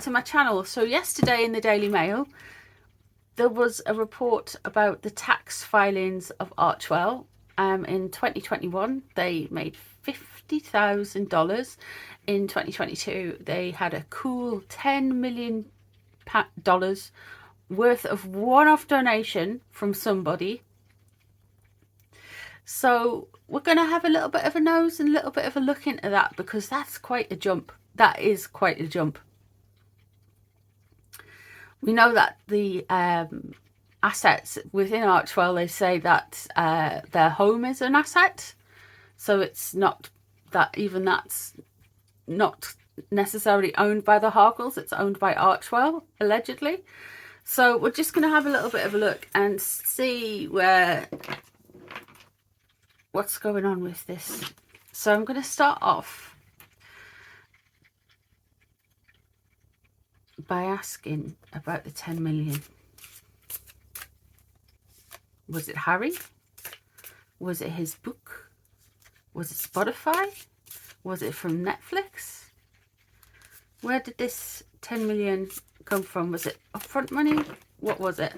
to my channel. So yesterday in the Daily Mail there was a report about the tax filings of Archewell. In 2021 they made $50,000. In 2022 they had a cool $10 million worth of one-off donation from somebody. So we're going to have a little bit of a nose and a little bit of a look into that, because that's quite a jump. That is quite a jump. We know that the assets within Archewell, they say that their home is an asset. So it's not that, even that's not necessarily owned by the Harkles. It's owned by Archewell, allegedly. So we're just going to have a little bit of a look and see what's going on with this. So I'm going to start off by asking about the 10 million. Was it Harry? Was it his book? Was it Spotify? Was it from Netflix? Where did this 10 million come from? Was it upfront money? What was it?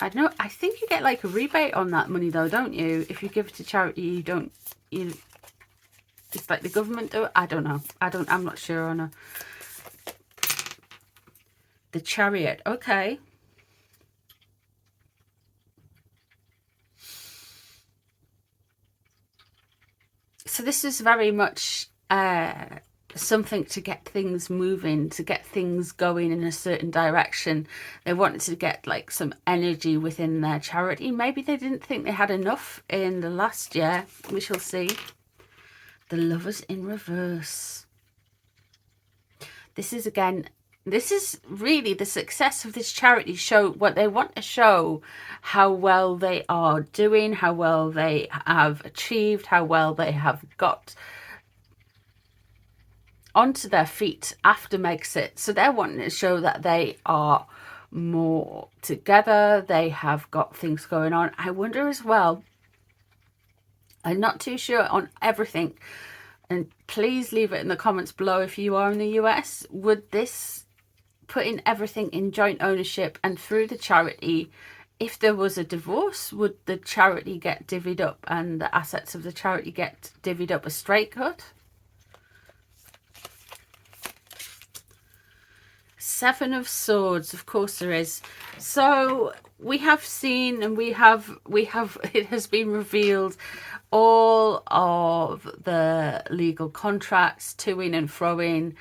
I don't know. I think you get like a rebate on that money though, don't you? If you give it to charity, it's like the government do it. I don't know. I'm not sure on the Chariot. Okay. So this is very much something to get things moving, to get things going in a certain direction. They wanted to get like some energy within their charity. Maybe they didn't think they had enough in the last year. We shall see. The Lovers in reverse. This is really the success of this charity show. What they want to show, how well they are doing, how well they have achieved, how well they have got onto their feet after Megxit. So they're wanting to show that they are more together. They have got things going on. I wonder as well, I'm not too sure on everything, and please leave it in the comments below if you are in the US. Would this putting everything in joint ownership and through the charity, if there was a divorce, would the charity get divvied up and the assets of the charity get divvied up a straight cut? Seven of Swords, of course there is. So we have seen, and we have it has been revealed, all of the legal contracts, to-ing and fro-ing,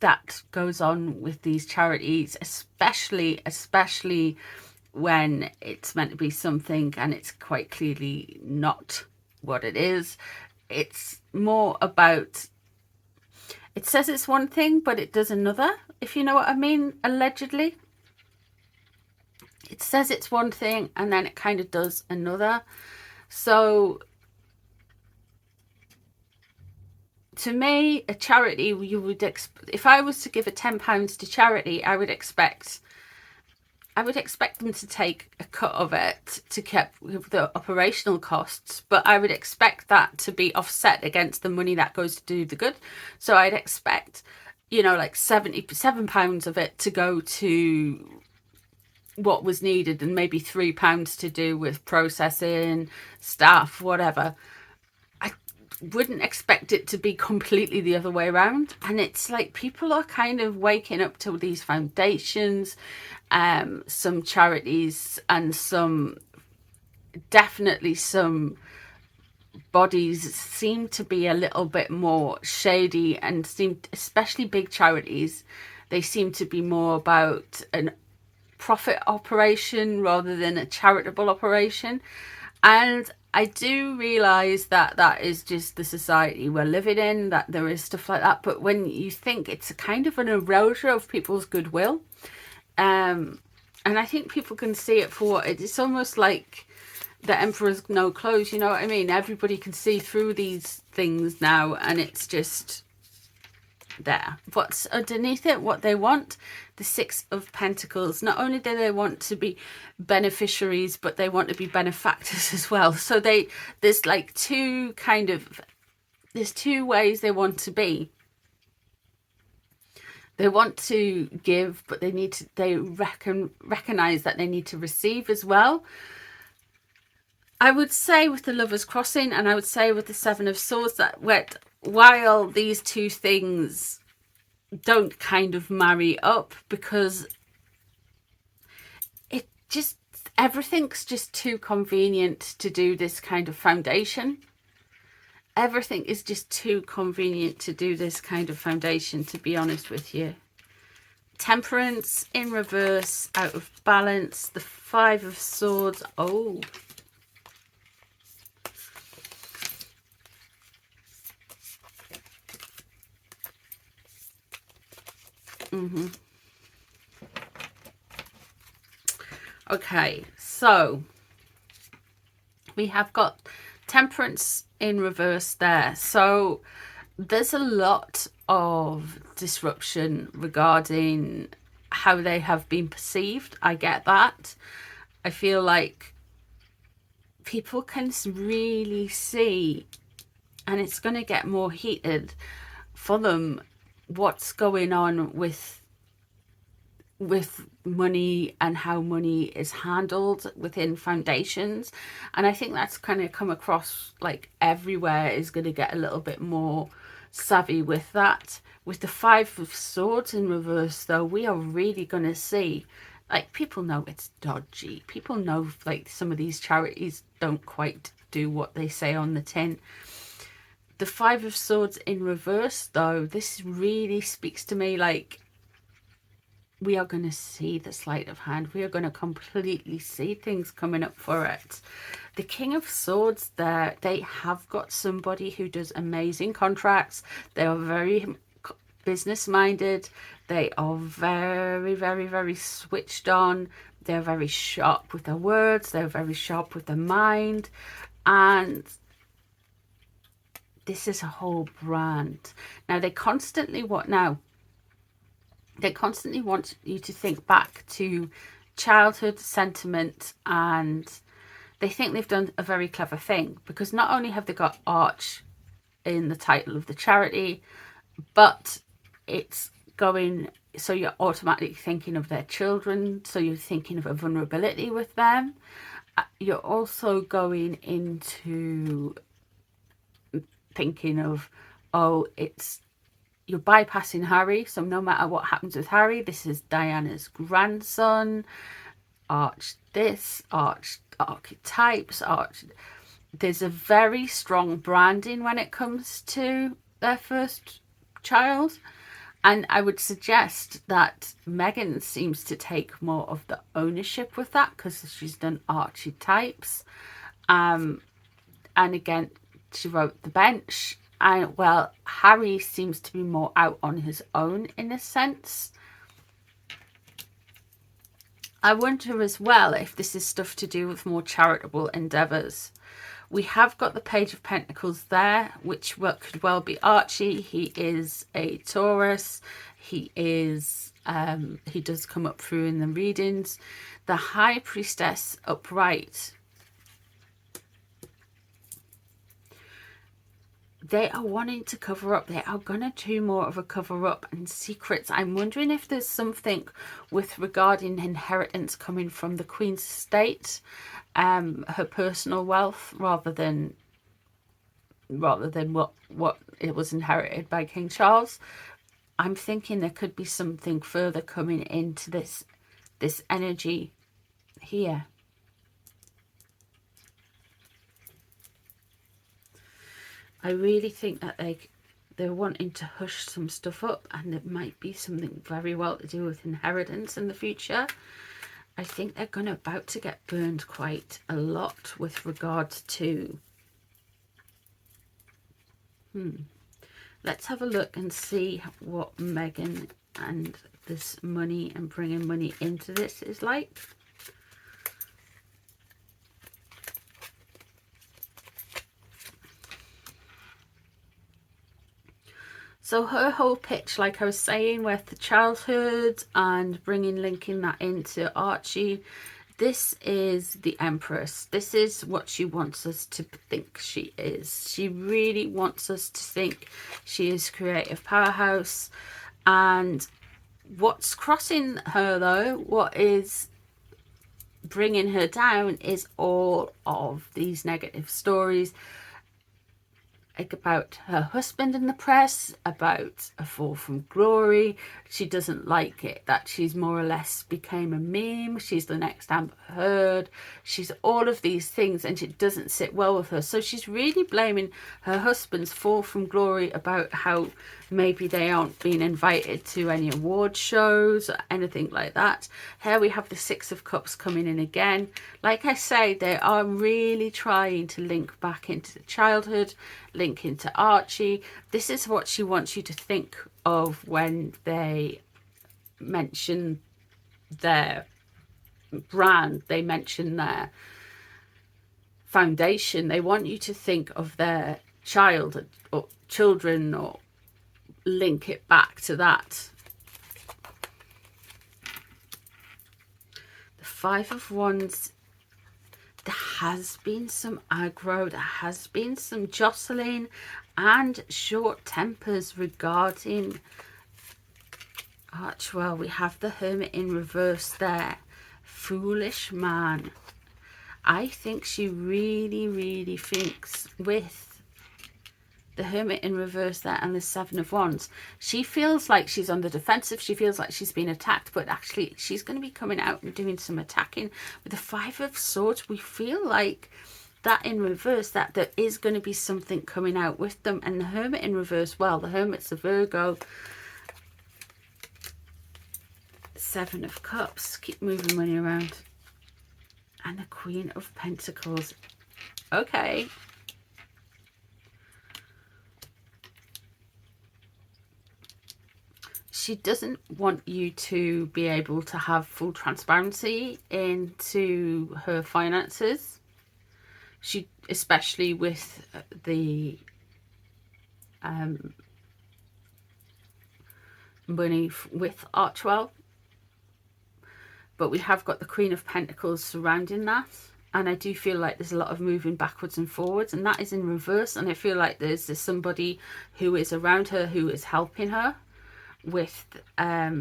that goes on with these charities, especially when it's meant to be something and it's quite clearly not what it is. It's more about, it says it's one thing but it does another, if you know what I mean. Allegedly it says it's one thing and then it kind of does another. So to me, a charity, you would if I was to give a £10 to charity, I would expect them to take a cut of it to keep the operational costs, but I would expect that to be offset against the money that goes to do the good. So I'd expect, like £77 of it to go to what was needed, and maybe £3 to do with processing, staff, whatever. Wouldn't expect it to be completely the other way around. And it's like people are kind of waking up to these foundations, some charities, and definitely some bodies seem to be a little bit more shady, and especially big charities, they seem to be more about a profit operation rather than a charitable operation. And I do realise that that is just the society we're living in, that there is stuff like that. But when you think it's a kind of an erosion of people's goodwill, and I think people can see it for what it is. It's almost like the emperor's no clothes, you know what I mean? Everybody can see through these things now, and it's just there. What's underneath it, what they want, the Six of Pentacles. Not only do they want to be beneficiaries, but they want to be benefactors as well. So there's two ways they want to be. They want to give, but they recognize that they need to receive as well. I would say with the Lovers crossing, and I would say with the Seven of Swords, that while these two things don't kind of marry up, because it just, everything's just too convenient to do this kind of foundation. Everything is just too convenient to do this kind of foundation, to be honest with you. Temperance in reverse, out of balance. The Five of Swords. Oh. Okay, so we have got Temperance in reverse there. So there's a lot of disruption regarding how they have been perceived. I get that. I feel like people can really see, and it's going to get more heated for them, what's going on with money and how money is handled within foundations. And I think that's kind of come across like everywhere is going to get a little bit more savvy with that. With the Five of Swords in reverse though, we are really going to see, like, people know it's dodgy. People know like some of these charities don't quite do what they say on the tin. The Five of Swords in reverse though, this really speaks to me like we are going to see the sleight of hand. We are going to completely see things coming up for it. The King of Swords there, they have got somebody who does amazing contracts. They are very business minded. They are very, very, very switched on. They're very sharp with their words. They're very sharp with their mind. And this is a whole brand. Now, they constantly want you to think back to childhood sentiment, and they think they've done a very clever thing, because not only have they got Arch in the title of the charity, but it's going, so you're automatically thinking of their children, so you're thinking of a vulnerability with them. You're also going into thinking of, oh, you're bypassing Harry, so no matter what happens with Harry, this is Diana's grandson. Arch this, Arch archetypes, Arch. There's a very strong branding when it comes to their first child. And I would suggest that Meghan seems to take more of the ownership with that, because she's done archetypes. And again, she wrote The Bench. And well, Harry seems to be more out on his own in a sense. I wonder as well if this is stuff to do with more charitable endeavours. We have got the Page of Pentacles there, which could well be Archie. He is a Taurus. He does come up through in the readings. The High Priestess upright. They are wanting to cover up. They are going to do more of a cover up and secrets. I'm wondering if there's something with regarding inheritance coming from the Queen's estate, her personal wealth, rather than what it was inherited by King Charles. I'm thinking there could be something further coming into this energy here. I really think that they're wanting to hush some stuff up, and it might be something very well to do with inheritance in the future. I think they're about to get burned quite a lot with regards to... Let's have a look and see what Meghan and this money and bringing money into this is like. So her whole pitch, like I was saying, with the childhood and linking that into Archie, this is the Empress. This is what she wants us to think she is. She really wants us to think she is creative powerhouse. And What's crossing her though, what is bringing her down, is all of these negative stories, like about her husband in the press, about a fall from glory. She doesn't like it that she's more or less became a meme. She's the next Amber Heard. She's all of these things, and it doesn't sit well with her. So she's really blaming her husband's fall from glory about how maybe they aren't being invited to any award shows or anything like that. Here we have the Six of Cups coming in again. Like I say, they are really trying to link back into the childhood, link into Archie. This is what she wants you to think of when they mention their brand, they mention their foundation. They want you to think of their child or children, or link it back to that. The Five of Wands, there has been some aggro, there has been some jostling and short tempers regarding Archewell. We have the Hermit in reverse there. Foolish man. I think she really thinks, with the Hermit in reverse there and the Seven of Wands, she feels like she's on the defensive. She feels like she's been attacked, but actually she's going to be coming out and doing some attacking. With the Five of Swords, we feel like that in reverse, that there is going to be something coming out with them. And the Hermit in reverse, well, the Hermit's a Virgo. Seven of Cups, keep moving money around. And the Queen of Pentacles. Okay. She doesn't want you to be able to have full transparency into her finances. She, especially with the money with Archewell. But we have got the Queen of Pentacles surrounding that. And I do feel like there's a lot of moving backwards and forwards. And that is in reverse. And I feel like there's somebody who is around her who is helping her with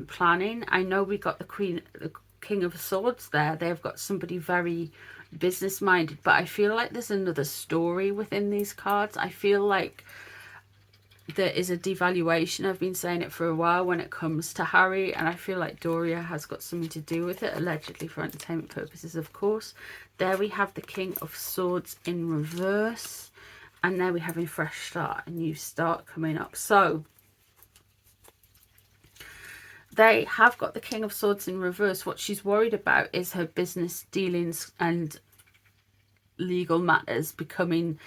planning. I know we got the King of Swords there. They've got somebody very business minded, but I feel like there's another story within these cards. I feel like there is a devaluation. I've been saying it for a while when it comes to Harry, and I feel like Doria has got something to do with it, allegedly for entertainment purposes, of course. There we have the King of Swords in reverse, and there we have a fresh start, a new start coming up. So they have got the King of Swords in reverse. What she's worried about is her business dealings and legal matters coming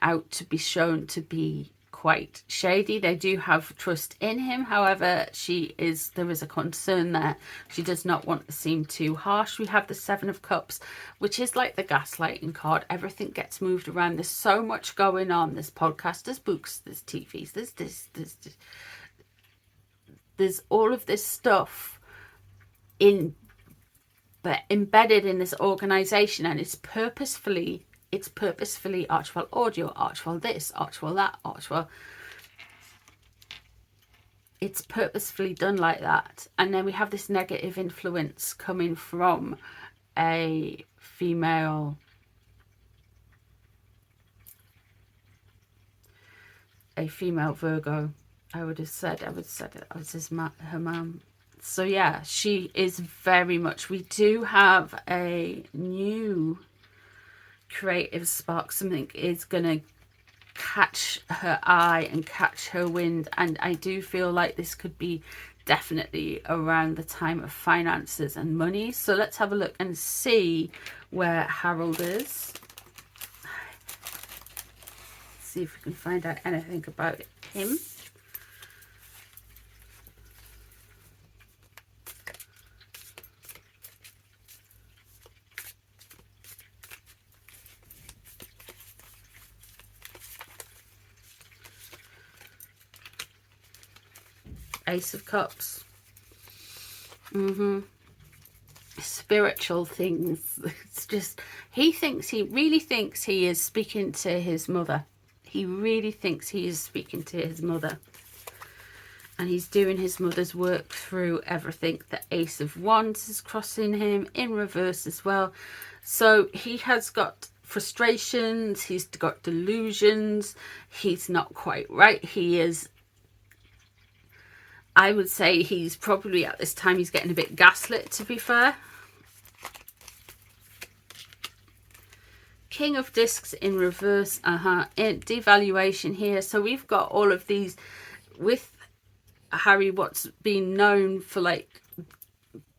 out to be shown to be quite shady. They do have trust in him. However, there is a concern there. She does not want to seem too harsh. We have the Seven of Cups, which is like the gaslighting card. Everything gets moved around. There's so much going on. There's podcasts, there's books, there's TVs, there's this, there's all of this stuff embedded in this organization, and it's purposefully Archewell audio, Archewell this, Archewell that, Archewell. It's purposefully done like that. And then we have this negative influence coming from a female Virgo. I would have said it was her mum. So yeah, she is very much, we do have a new creative spark. Something is gonna catch her eye and catch her wind, and I do feel like this could be definitely around the time of finances and money. So let's have a look and see where Harold is. See if we can find out anything about him. Ace of Cups. Spiritual things. It's just, he really thinks he is speaking to his mother. He really thinks he is speaking to his mother. And he's doing his mother's work through everything. The Ace of Wands is crossing him in reverse as well. So he has got frustrations, he's got delusions, he's not quite right. He is, I would say he's probably at this time, he's getting a bit gaslit, to be fair. King of Discs in reverse, devaluation here. So we've got all of these with Harry, what's been known for, like,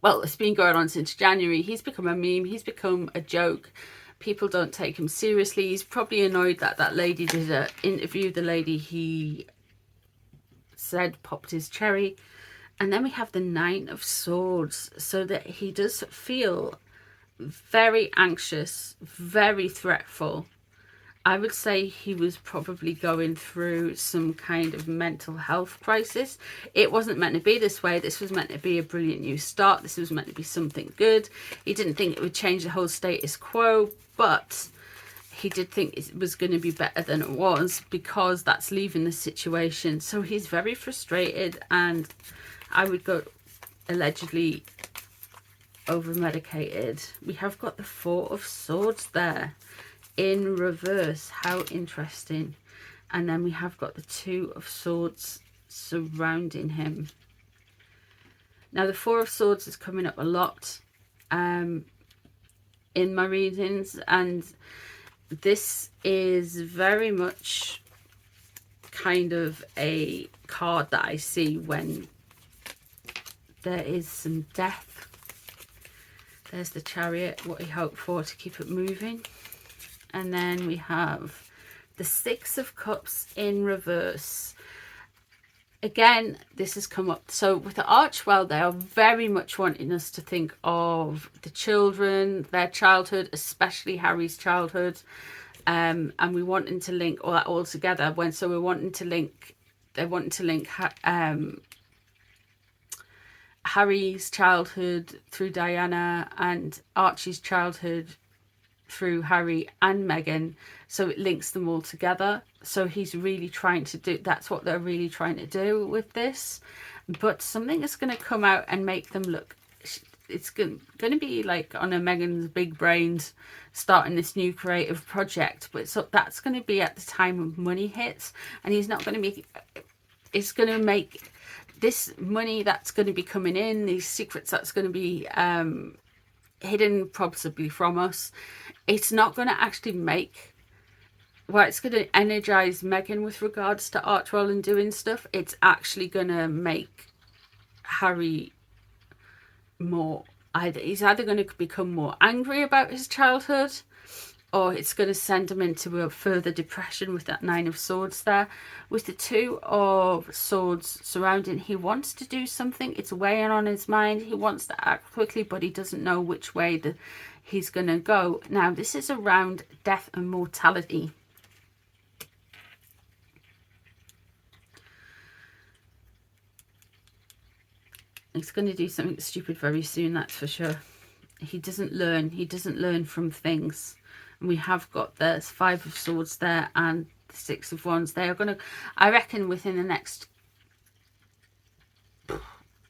well, it's been going on since January. He's become a meme, he's become a joke. People don't take him seriously. He's probably annoyed that that lady did an interview, the lady he said popped his cherry. And then we have the Nine of Swords, so that he does feel very anxious, very threatful. I would say he was probably going through some kind of mental health crisis. It wasn't meant to be this way. This was meant to be a brilliant new start. This was meant to be something good. He didn't think it would change the whole status quo, but he did think it was going to be better than it was, because that's leaving the situation. So he's very frustrated, and I would go allegedly over medicated. We have got the Four of Swords there in reverse. How interesting. And then we have got the Two of Swords surrounding him. Now the Four of Swords is coming up a lot in my readings, and this is very much kind of a card that I see when there is some death. There's the Chariot, what he hoped for to keep it moving. And then we have the Six of Cups in reverse. Again, this has come up. So with the Archewell, they are very much wanting us to think of the children, their childhood, especially Harry's childhood. And we wanting to link all that all together. So we're wanting to link, they're wanting to link Harry's childhood through Diana and Archie's childhood through Harry and Meghan, so it links them all together. So he's really trying to do, that's what they're really trying to do with this. But something is going to come out and make them look, it's going to be like on a Meghan's big brains starting this new creative project, but so that's going to be at the time of money hits, and he's not going to be, it's going to make this money that's going to be coming in, these secrets that's going to be hidden possibly from us, it's not going to actually make, well, it's going to energize Meghan with regards to Archewell and doing stuff. It's actually going to make Harry more, he's either going to become more angry about his childhood, or it's going to send him into a further depression with that Nine of Swords there. With the Two of Swords surrounding, he wants to do something. It's weighing on his mind. He wants to act quickly, but he doesn't know which way he's going to go. Now, this is around death and mortality. He's going to do something stupid very soon, that's for sure. He doesn't learn. He doesn't learn from things. And we have got the Five of Swords there and the Six of Wands. They are going to, I reckon within the next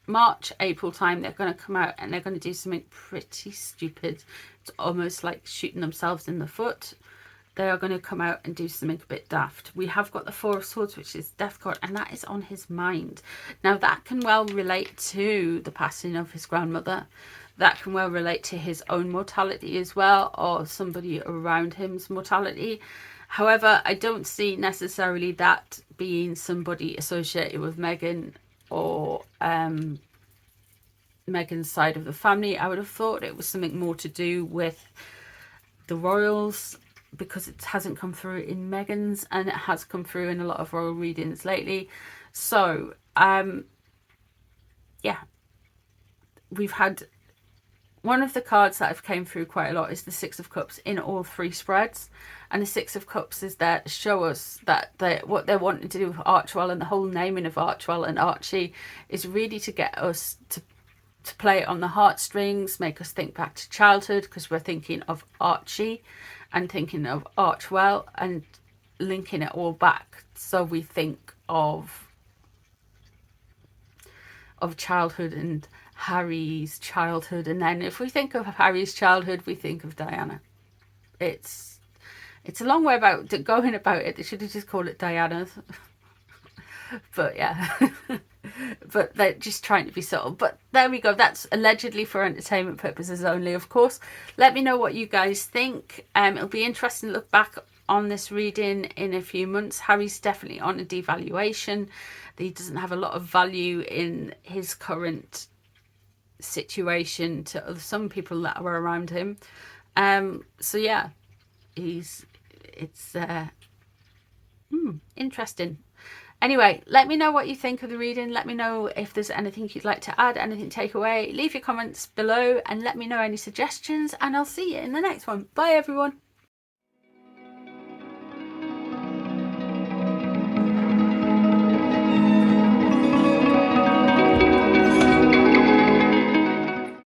March, April time, they're going to come out and they're going to do something pretty stupid. It's almost like shooting themselves in the foot. They are going to come out and do something a bit daft. We have got the Four of Swords, which is Death card, and that is on his mind. Now, that can well relate to the passing of his grandmother. That can well relate to his own mortality as well, or somebody around him's mortality. However, I don't see necessarily that being somebody associated with Meghan or Meghan's side of the family. I would have thought it was something more to do with the royals, because it hasn't come through in Meghan's, and it has come through in a lot of royal readings lately. So, yeah, we've had one of the cards that have came through quite a lot is the Six of Cups in all three spreads. And the Six of Cups is there to show us that what they're wanting to do with Archewell, and the whole naming of Archewell and Archie is really to get us to play it on the heartstrings, make us think back to childhood, because we're thinking of Archie and thinking of Archewell and linking it all back. So we think of of childhood and Harry's childhood. And then if we think of Harry's childhood, we think of Diana. It's a long way about going about it. They should have just called it Diana's. But yeah. But they're just trying to be subtle. But there we go. That's allegedly for entertainment purposes only, of course. Let me know what you guys think. It'll be interesting to look back on this reading in a few months. Harry's definitely on a devaluation. He doesn't have a lot of value in his current situation to some people that are around him. So yeah, it's interesting. Anyway, let me know what you think of the reading. Let me know if there's anything you'd like to add, anything to take away. Leave your comments below and let me know any suggestions, and I'll see you in the next one. Bye everyone.